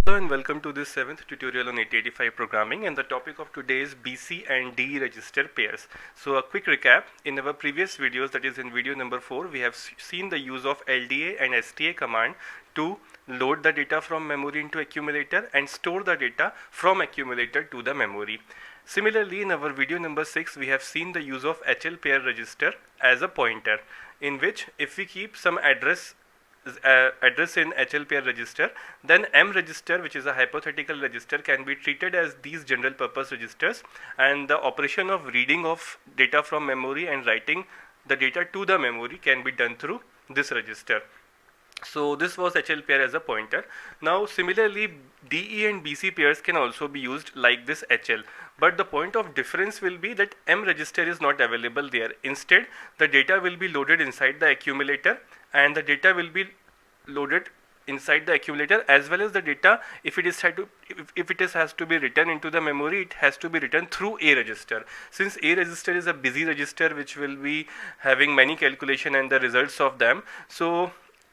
Hello and welcome to this 7th tutorial on 8085 programming, and the topic of today is BC and D register pairs. So a quick recap: in our previous videos, that is in video number 4, we have seen the use of LDA and STA command to load the data from memory into accumulator and store the data from accumulator to the memory. Similarly, in our video number 6, we have seen the use of HL pair register as a pointer, in which if we keep some address in HL pair register, then M register, which is a hypothetical register, can be treated as these general purpose registers, and the operation of reading of data from memory and writing the data to the memory can be done through this register. So this was HL pair as a pointer. Now similarly, DE and BC pairs can also be used like this HL, but the point of difference will be that M register is not available there. Instead, the data will be loaded inside the accumulator, and the data will be loaded inside the accumulator, as well as the data, if it has to be written into the memory, it has to be written through A register. Since A register is a busy register which will be having many calculation and the results of them, so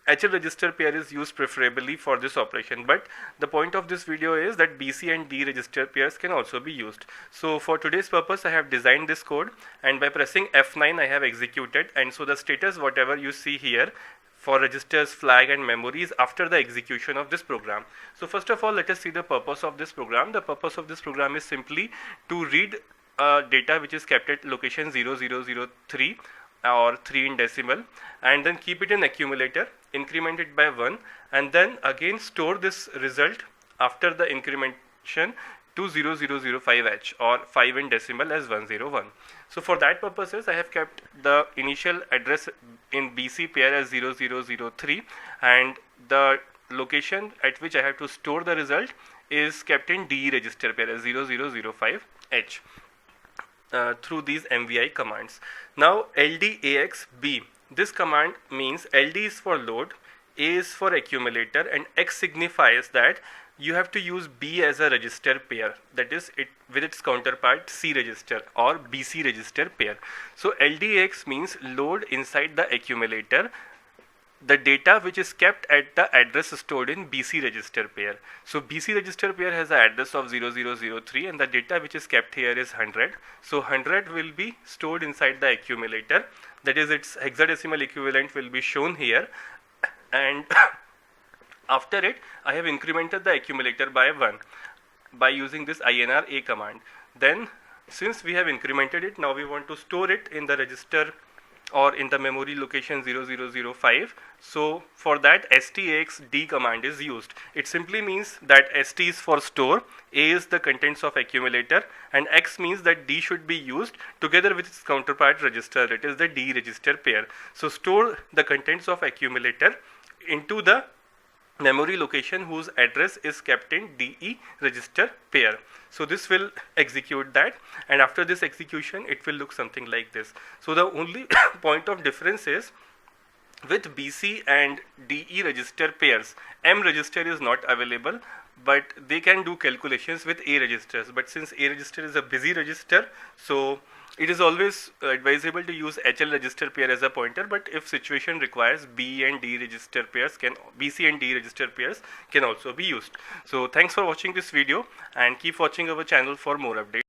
HL register pair is used preferably for this operation. But the point of this video is that BC and D register pairs can also be used. So for today's purpose, I have designed this code, and by pressing F9 I have executed, and so the status whatever you see here for registers, flag and memories after the execution of this program. So first of all, let us see the purpose of this program. The purpose of this program is simply to read data which is kept at location 0003 or 3 in decimal, and then keep it in accumulator, increment it by 1, and then again store this result after the incrementation to 0005H or 5 in decimal as 101. So for that purposes, I have kept the initial address in BC pair as 0003, and the location at which I have to store the result is kept in DE register pair as 0005H. Through these MVI commands. Now LDAXB, this command means LD is for load, A is for accumulator, and X signifies that you have to use B as a register pair, that is it with its counterpart C register or BC register pair. So LDAX means load inside the accumulator the data which is kept at the address stored in BC register pair. So BC register pair has an address of 0003, and the data which is kept here is 100. So 100 will be stored inside the accumulator, that is its hexadecimal equivalent will be shown here, and after it I have incremented the accumulator by 1 by using this INR A command. Then since we have incremented it, now we want to store it in the register or in the memory location 0005. So for that, STAXD command is used. It simply means that ST is for store, A is the contents of accumulator, and X means that D should be used together with its counterpart register, it is the D register pair. So store the contents of accumulator into the memory location whose address is kept in DE register pair. So this will execute that, and after this execution it will look something like this. So the only point of difference is with BC and DE register pairs, M register is not available, but they can do calculations with A registers. But since A register is a busy register, so it is always advisable to use HL register pair as a pointer, but if situation requires, BC and D register pairs can also be used. So thanks for watching this video, and keep watching our channel for more updates.